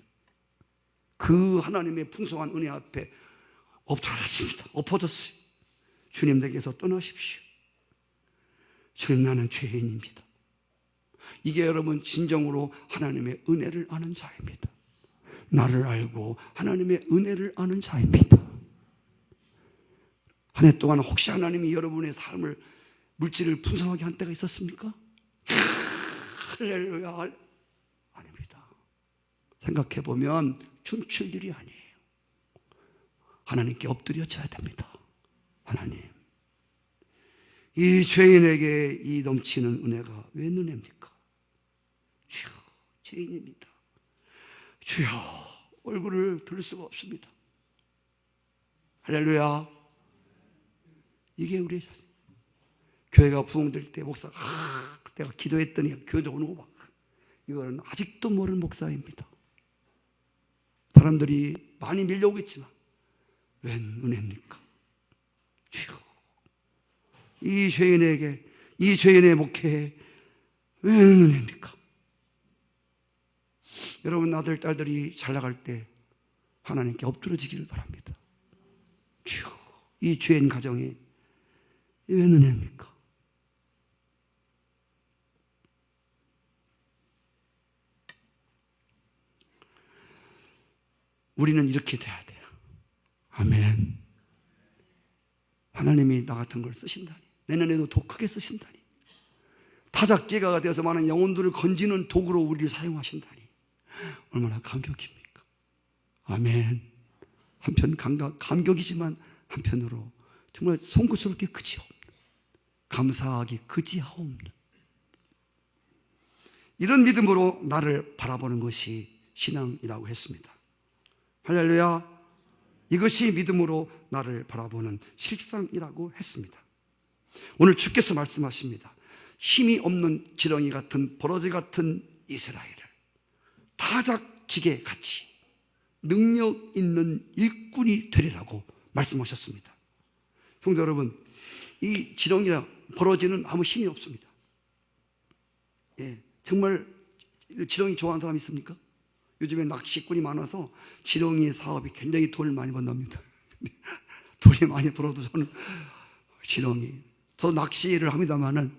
그 하나님의 풍성한 은혜 앞에 엎드러졌습니다. 엎어졌어요. 주님 댁에서 떠나십시오. 주님, 나는 죄인입니다. 이게 여러분 진정으로 하나님의 은혜를 아는 자입니다. 나를 알고 하나님의 은혜를 아는 자입니다. 한 해 동안 혹시 하나님이 여러분의 삶을, 물질을 풍성하게 한 때가 있었습니까? 할렐루야. 아닙니다. 생각해보면 춤출 일이 아니에요. 하나님께 엎드려져야 됩니다. 하나님, 이 죄인에게 이 넘치는 은혜가 웬 은혜입니까? 주여, 죄인입니다. 주여, 얼굴을 들 수가 없습니다. 할렐루야. 이게 우리의 자세. 교회가 부흥될 때 목사가 내가 기도했더니 교회도 오는 거 봐. 이거는 아직도 모르는 목사입니다. 사람들이 많이 밀려오겠지만 웬 은혜입니까? 주여, 이 죄인에게, 이 죄인의 목회에 웬 은혜입니까? 여러분 아들, 딸들이 잘 나갈 때 하나님께 엎드러지기를 바랍니다. 주여, 이 죄인 가정에 웬 은혜입니까? 우리는 이렇게 돼야 돼요. 아멘. 하나님이 나 같은 걸 쓰신다니, 내년에도 더 크게 쓰신다니, 타작기가가 되어서 많은 영혼들을 건지는 도구로 우리를 사용하신다니 얼마나 감격입니까? 아멘. 한편 감격이지만 한편으로 정말 송구스럽게 그지없는, 감사하기 그지하옵는 이런 믿음으로 나를 바라보는 것이 신앙이라고 했습니다. 할렐루야. 이것이 믿음으로 나를 바라보는 실상이라고 했습니다. 오늘 주께서 말씀하십니다. 힘이 없는 지렁이 같은, 버러지 같은 이스라엘을 타작기계 같이 능력 있는 일꾼이 되리라고 말씀하셨습니다. 성도 여러분, 이 지렁이나 버러지는 아무 힘이 없습니다. 예, 정말 지렁이 좋아하는 사람 있습니까? 요즘에 낚시꾼이 많아서 지렁이 사업이 굉장히 돈을 많이 번답니다. 돈이 많이 벌어도 저는 지렁이. 저 낚시를 합니다만은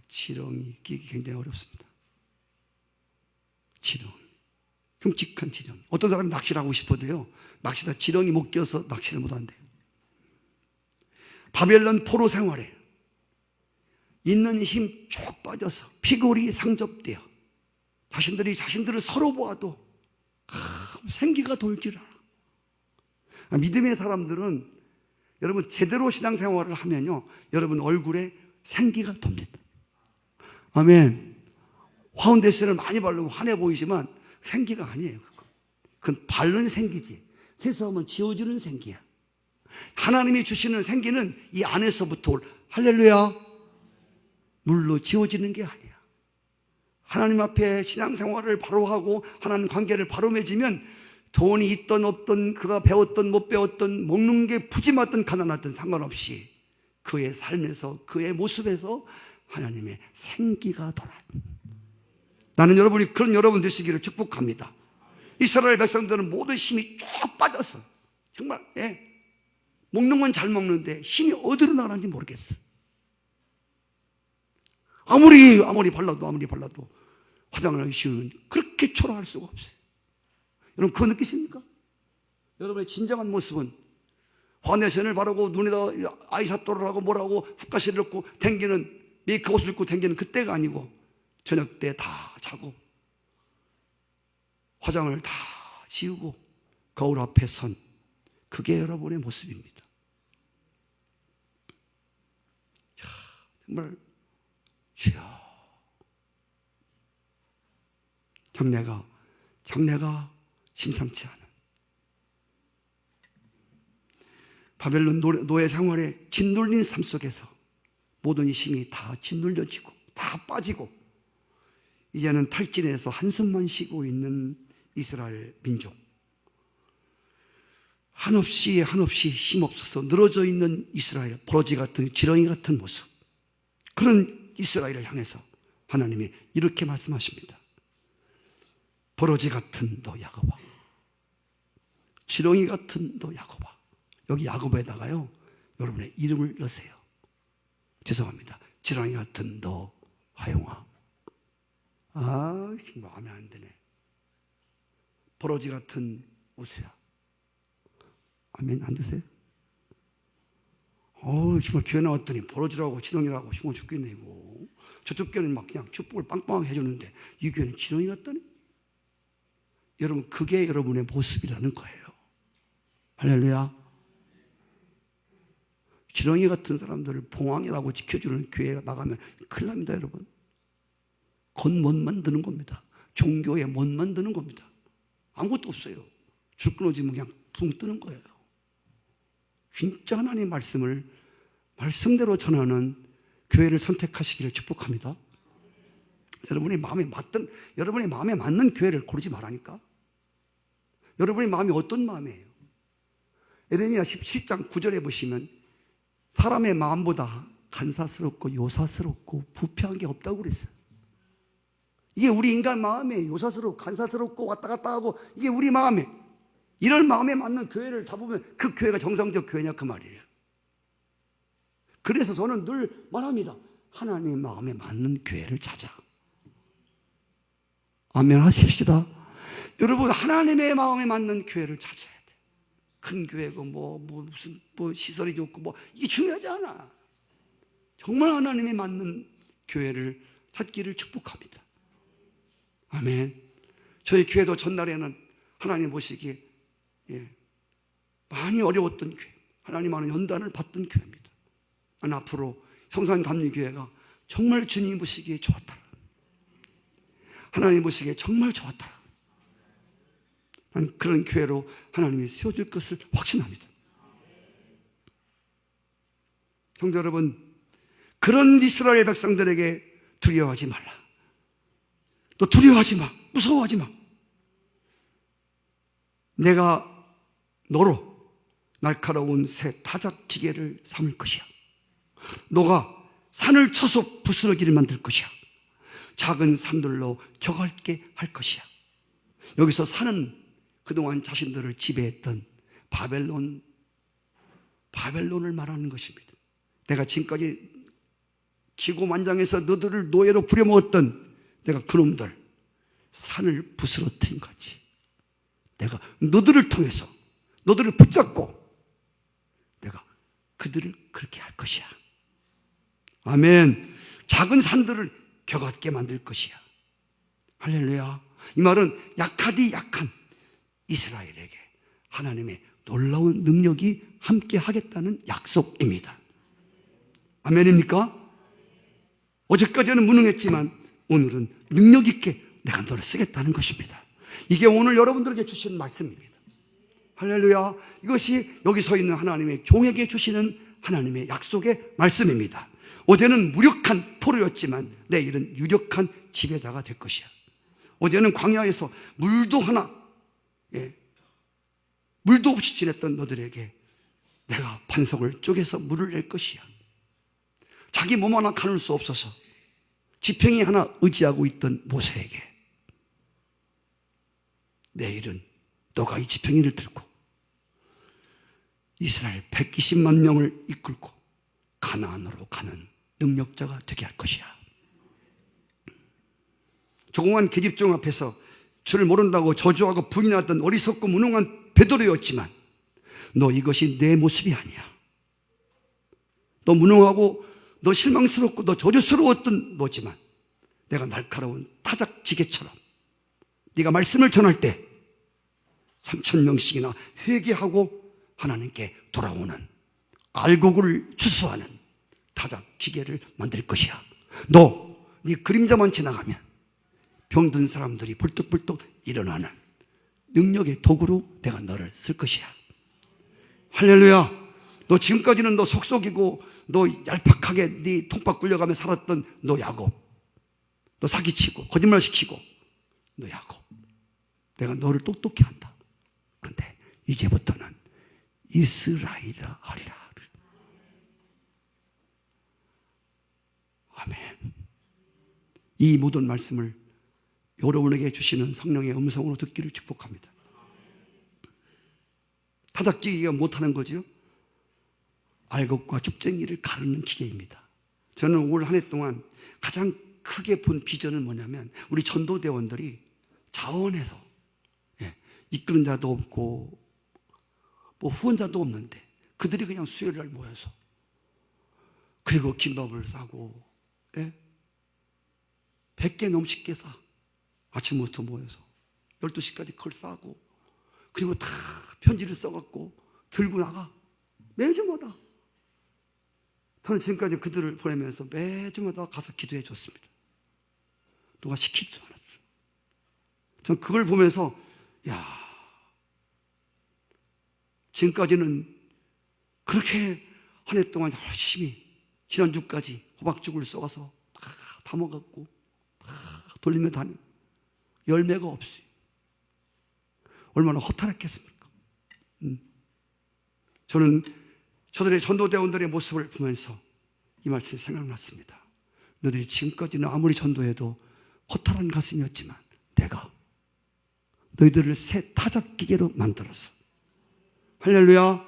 지렁이 끼기 굉장히 어렵습니다. 지렁이. 흉측한 지렁이. 어떤 사람이 낚시를 하고 싶어도요, 낚시다 지렁이 못 껴서 낚시를 못 한대요. 바벨론 포로 생활에 있는 힘 쭉 빠져서 피골이 상접되어 자신들을 서로 보아도 생기가 돌질 않아. 믿음의 사람들은 여러분 제대로 신앙생활을 하면요, 여러분 얼굴에 생기가 돕니다. 아멘. 파운데이션을 많이 바르면 환해 보이지만 생기가 아니에요. 그건 바른 생기지. 세수하면 지워지는 생기야. 하나님이 주시는 생기는 이 안에서부터 할렐루야 물로 지워지는 게 아니야. 하나님 앞에 신앙생활을 바로 하고 하나님 관계를 바로 맺으면 돈이 있든 없든 그가 배웠든 못 배웠든 먹는 게 푸짐하든 가난하든 상관없이 그의 삶에서 그의 모습에서 하나님의 생기가 돌아. 나는 여러분이 그런 여러분 되시기를 축복합니다. 이스라엘 백성들은 모든 힘이 쭉 빠져서 정말 먹는 건 잘 먹는데 힘이 어디로 나가는지 모르겠어. 아무리 발라도 화장을 하기 쉬운 그렇게 초라할 수가 없어요. 여러분 그거 느끼십니까? 여러분의 진정한 모습은 화내선을 바르고 눈에다 아이샤도를 하고 뭐라고 훅가시를 넣고 댕기는 메이크업 옷을 입고 댕기는 그때가 아니고 저녁 때 다 자고 화장을 다 지우고 거울 앞에 선 그게 여러분의 모습입니다. 자, 정말 주여 장래가 심상치 않은 바벨론 노예 생활에 짓눌린 삶 속에서 모든 힘이 다 짓눌려지고 다 빠지고 이제는 탈진해서 한숨만 쉬고 있는 이스라엘 민족, 한없이 힘없어서 늘어져 있는 이스라엘, 버러지 같은 지렁이 같은 모습, 그런 이스라엘을 향해서 하나님이 이렇게 말씀하십니다. 버러지 같은 너 야곱아, 지렁이 같은 너 야곱아. 여기 야곱에다가요 여러분의 이름을 넣으세요. 죄송합니다. 지렁이 같은 너 하용아. 마음에 안 드네. 버러지 같은 우수야. 아멘. 안 드세요? 정말 교회 나왔더니 버러지라고 지렁이라고 심어 죽겠네 이거. 저쪽 교회는 막 그냥 축복을 빵빵하게 해줬는데 이 교회는 지렁이 같다니. 여러분 그게 여러분의 모습이라는 거예요. 할렐루야. 지렁이 같은 사람들을 봉황이라고 지켜주는 교회에 나가면 큰일 납니다. 여러분 겉 못 만드는 겁니다. 종교에 못 만드는 겁니다. 아무것도 없어요. 줄 끊어지면 그냥 붕 뜨는 거예요. 진짜 하나님의 말씀을 말씀대로 전하는 교회를 선택하시기를 축복합니다. 여러분의 마음에 맞는 교회를 고르지 말라니까. 여러분의 마음이 어떤 마음이에요? 에레미야 17장 9절에 보시면 사람의 마음보다 간사스럽고 요사스럽고 부패한 게 없다고 그랬어요. 이게 우리 인간 마음에 요사스럽고 간사스럽고 왔다 갔다 하고 이게 우리 마음에, 이런 마음에 맞는 교회를 잡으면 그 교회가 정상적 교회냐 그 말이에요. 그래서 저는 늘 말합니다. 하나님의 마음에 맞는 교회를 찾아. 아멘 하십시다. 여러분 하나님의 마음에 맞는 교회를 찾아야 돼. 큰 교회고 무슨 시설이 좋고 이게 중요하지 않아. 정말 하나님에 맞는 교회를 찾기를 축복합니다. 아멘. 저희 교회도 전날에는 하나님 보시기에 많이 어려웠던 교회, 하나님 하는 연단을 받던 교회입니다. 앞으로 성산감리교회가 정말 주님 보시기에 좋았더라, 하나님 보시기에 정말 좋았더라, 그런 교회로 하나님이 세워줄 것을 확신합니다. 성도 여러분, 그런 이스라엘 백성들에게 두려워하지 말라. 너 두려워하지 마. 무서워하지 마. 내가 너로 날카로운 새 타작 기계를 삼을 것이야. 너가 산을 쳐서 부스러기를 만들 것이야. 작은 산들로 격할게 할 것이야. 여기서 산은 그동안 자신들을 지배했던 바벨론을 말하는 것입니다. 내가 지금까지 기고만장해서 너들을 노예로 부려먹었던 내가 그놈들 산을 부스러뜨린 거지. 내가 너들을 통해서 너들을 붙잡고 내가 그들을 그렇게 할 것이야. 아멘. 작은 산들을 격하게 만들 것이야. 할렐루야. 이 말은 약하디 약한 이스라엘에게 하나님의 놀라운 능력이 함께 하겠다는 약속입니다. 아멘입니까? 어제까지는 무능했지만 오늘은 능력 있게 내가 너를 쓰겠다는 것입니다. 이게 오늘 여러분들에게 주신 말씀입니다. 할렐루야. 이것이 여기 서 있는 하나님의 종에게 주시는 하나님의 약속의 말씀입니다. 어제는 무력한 포로였지만 내일은 유력한 지배자가 될 것이야. 어제는 광야에서 물도 없이 지냈던 너들에게 내가 반석을 쪼개서 물을 낼 것이야. 자기 몸 하나 가눌 수 없어서 지팡이 하나 의지하고 있던 모세에게 내일은 너가 이 지팡이를 들고 이스라엘 120만 명을 이끌고 가나안으로 가는 능력자가 되게 할 것이야. 조그만 계집종 앞에서 주를 모른다고 저주하고 부인하던 어리석고 무능한 베드로였지만 너 이것이 내 모습이 아니야. 너 무능하고 너 실망스럽고 너 저주스러웠던 너지만 내가 날카로운 타작지게처럼 네가 말씀을 전할 때 3,000명씩이나 회개하고 하나님께 돌아오는 알곡을 추수하는 타작기계를 만들 것이야. 너 네 그림자만 지나가면 병든 사람들이 벌떡벌떡 일어나는 능력의 도구로 내가 너를 쓸 것이야. 할렐루야. 너 지금까지는 너 속속이고 너 얄팍하게 네 통박 굴려가며 살았던 너 야곱, 너 사기치고 거짓말시키고 너 야곱, 내가 너를 똑똑히 한다. 그런데 이제부터는 이스라엘이라 하리라. 아멘. 이 모든 말씀을 여러분에게 주시는 성령의 음성으로 듣기를 축복합니다. 타작기계가 못하는 거죠. 알곡과 쭉쟁이를 가르는 기계입니다. 저는 올 한 해 동안 가장 크게 본 비전은 뭐냐면 우리 전도대원들이 자원해서 이끄는 자도 없고 뭐 후원자도 없는데 그들이 그냥 수요일 날 모여서 그리고 김밥을 싸고 100개 넘게 싸. 아침부터 모여서 12시까지 그걸 싸고 그리고 다 편지를 써갖고 들고 나가. 매주마다. 저는 지금까지 그들을 보내면서 매주마다 가서 기도해 줬습니다. 누가 시키지도 않았어요. 저는 그걸 보면서 지금까지는 그렇게 한 해 동안 열심히 지난주까지 호박죽을 썩어서 다 먹었고 다 돌리며 다니 열매가 없어요. 얼마나 허탈했겠습니까? 저는 저들의 전도대원들의 모습을 보면서 이 말씀이 생각났습니다. 너희들이 지금까지는 아무리 전도해도 허탈한 가슴이었지만 내가 너희들을 새 타작기계로 만들어서 할렐루야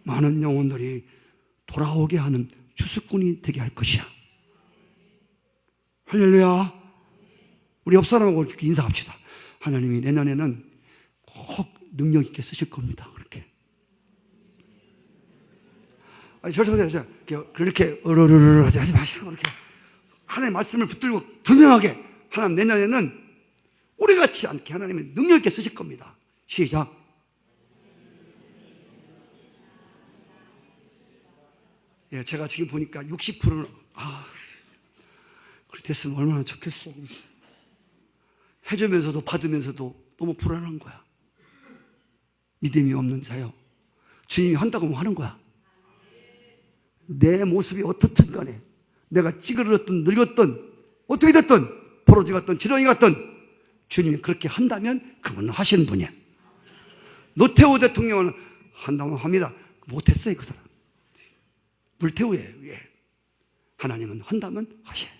많은 영혼들이 돌아오게 하는 주수꾼이 되게 할 것이야. 할렐루야. 우리 옆 사람하고 인사합시다. 하나님이 내년에는 꼭 능력 있게 쓰실 겁니다. 그렇게. 아니, 절대로 그렇게 어르르르 하지 마시고 그렇게 하나님의 말씀을 붙들고 분명하게 하나님 내년에는 우리 같지 않게 하나님의 능력 있게 쓰실 겁니다. 시작. 제가 지금 보니까 60%는 그렇게 됐으면 얼마나 좋겠어. 해주면서도 받으면서도 너무 불안한 거야. 믿음이 없는 자요. 주님이 한다고 하면 하는 거야. 내 모습이 어떻든 간에 내가 찌그러졌든 늙었든 어떻게 됐든 포로지 같든 지렁이 같든 주님이 그렇게 한다면 그분은 하시는 분이야. 노태우 대통령은 한다고 합니다. 못했어요 그 사람. 불태우예요. 하나님은 한다면 하셔요.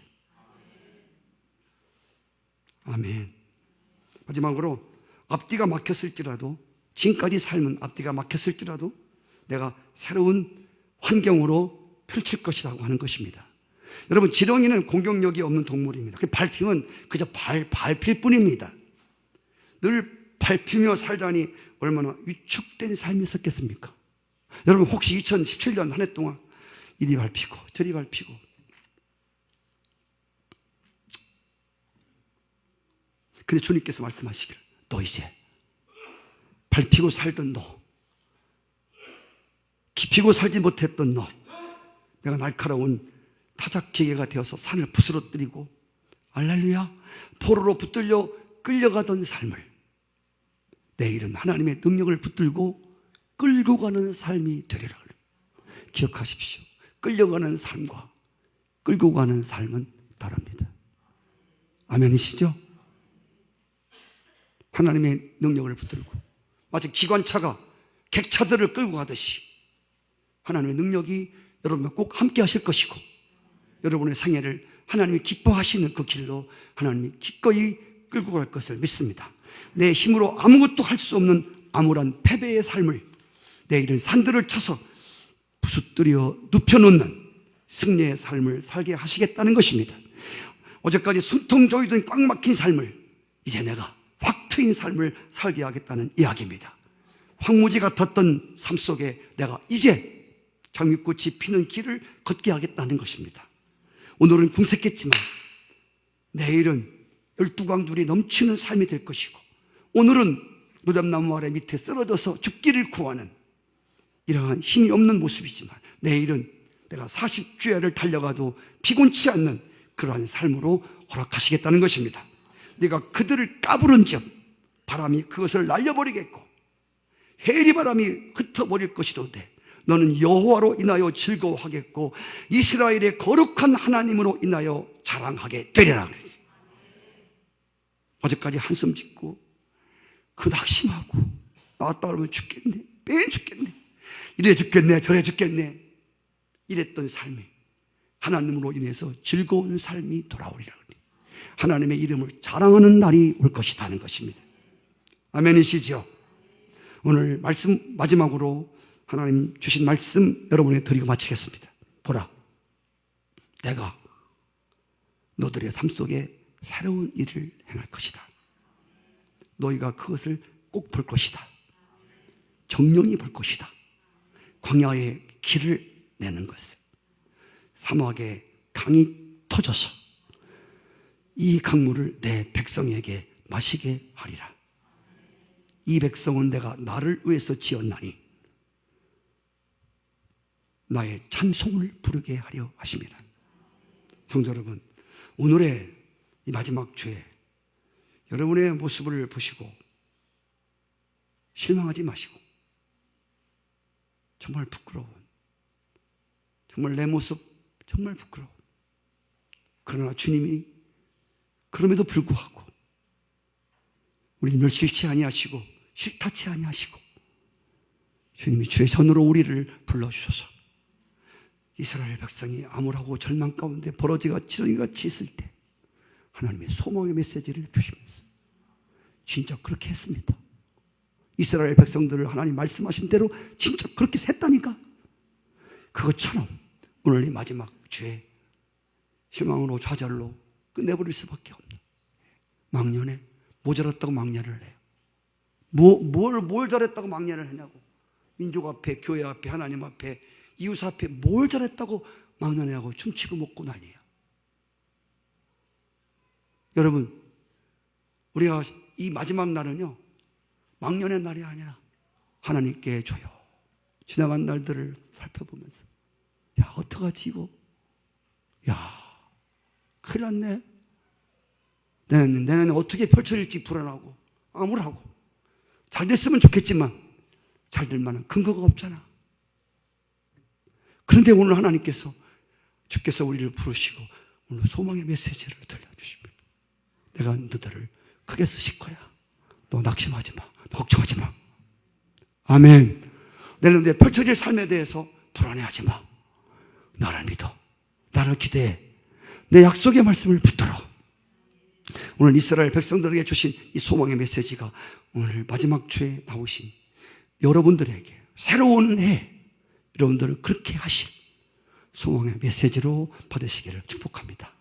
아멘. 마지막으로 앞뒤가 막혔을지라도 지금까지 삶은 앞뒤가 막혔을지라도 내가 새로운 환경으로 펼칠 것이라고 하는 것입니다. 여러분, 지렁이는 공격력이 없는 동물입니다. 그 밟히면 그저 밟힐 뿐입니다. 늘 밟히며 살자니 얼마나 위축된 삶이 있었겠습니까? 여러분, 혹시 2017년 한 해 동안 이리 밟히고 저리 밟히고, 근데 주님께서 말씀하시기를, 너 이제 밟히고 살던 너, 깊이고 살지 못했던 너, 내가 날카로운 타작기계가 되어서 산을 부스러뜨리고, 할렐루야, 포로로 붙들려 끌려가던 삶을 내일은 하나님의 능력을 붙들고 끌고 가는 삶이 되리라. 기억하십시오. 끌려가는 삶과 끌고 가는 삶은 다릅니다. 아멘이시죠? 하나님의 능력을 붙들고, 마치 기관차가 객차들을 끌고 가듯이 하나님의 능력이 여러분과 꼭 함께 하실 것이고, 여러분의 생애를 하나님이 기뻐하시는 그 길로 하나님이 기꺼이 끌고 갈 것을 믿습니다. 내 힘으로 아무것도 할 수 없는 암울한 패배의 삶을 내일은 산들을 쳐서 부수뜨려 눕혀놓는 승리의 삶을 살게 하시겠다는 것입니다. 어제까지 숨통 조이던 꽉 막힌 삶을 이제 내가 확 트인 삶을 살게 하겠다는 이야기입니다. 황무지 같았던 삶 속에 내가 이제 장미꽃이 피는 길을 걷게 하겠다는 것입니다. 오늘은 궁색했지만 내일은 12광들이 넘치는 삶이 될 것이고, 오늘은 누담나무 아래 밑에 쓰러져서 죽기를 구하는 이러한 힘이 없는 모습이지만, 내일은 내가 40주야를 달려가도 피곤치 않는 그러한 삶으로 허락하시겠다는 것입니다. 네가 그들을 까부른 즉 바람이 그것을 날려버리겠고 해리바람이 흩어버릴 것이로되 너는 여호와로 인하여 즐거워하겠고 이스라엘의 거룩한 하나님으로 인하여 자랑하게 되리라. 어제까지 한숨 짓고 그 낙심하고 나왔다 그러면 죽겠네, 빼 죽겠네, 이래 죽겠네, 저래 죽겠네, 이랬던 삶이 하나님으로 인해서 즐거운 삶이 돌아오리라. 하나님의 이름을 자랑하는 날이 올 것이라는 것입니다. 아멘이시죠? 오늘 말씀 마지막으로 하나님 주신 말씀 여러분에게 드리고 마치겠습니다. 보라, 내가 너들의 삶 속에 새로운 일을 행할 것이다. 너희가 그것을 꼭 볼 것이다. 정령이 볼 것이다. 광야에 길을 내는 것을, 사막에 강이 터져서 이 강물을 내 백성에게 마시게 하리라. 이 백성은 내가 나를 위해서 지었나니 나의 찬송을 부르게 하려 하십니다. 성도 여러분, 오늘의 이 마지막 주에 여러분의 모습을 보시고 실망하지 마시고, 정말 부끄러운, 정말 내 모습 정말 부끄러워. 그러나 주님이 그럼에도 불구하고 우리를 멸시치 아니하시고 싫다치 아니하시고, 주님이 주의 전으로 우리를 불러주셔서 이스라엘 백성이 암울하고 절망 가운데 버러지가 지렁이같이 있을 때 하나님의 소망의 메시지를 주시면서 진짜 그렇게 했습니다. 이스라엘 백성들을 하나님 말씀하신 대로 진짜 그렇게 했다니까. 그것처럼 오늘 이 마지막 주에 실망으로 좌절로 끝내버릴 수밖에 없는, 막년에 모자랐다고 막년을 해요. 뭘 잘했다고 막년을 하냐고. 민족 앞에, 교회 앞에, 하나님 앞에, 이웃 앞에 뭘 잘했다고 막년회하고 춤추고 먹고 난리야. 여러분, 우리가 이 마지막 날은요, 막년의 날이 아니라 하나님께 줘요. 지나간 날들을 살펴보면서, 야, 어떡하지 이거? 야, 큰일 났네. 내년에 어떻게 펼쳐질지 불안하고 암울하고, 잘 됐으면 좋겠지만 잘 될 만한 근거가 없잖아. 그런데 오늘 하나님께서, 주께서 우리를 부르시고 오늘 소망의 메시지를 들려주십니다. 내가 너들을 크게 쓰실 거야. 너 낙심하지 마. 너 걱정하지 마. 아멘. 내년에 펼쳐질 삶에 대해서 불안해하지 마. 나를 믿어. 나를 기대해. 내 약속의 말씀을 붙들어. 오늘 이스라엘 백성들에게 주신 이 소망의 메시지가 오늘 마지막 주에 나오신 여러분들에게 새로운 해, 여러분들을 그렇게 하실 소망의 메시지로 받으시기를 축복합니다.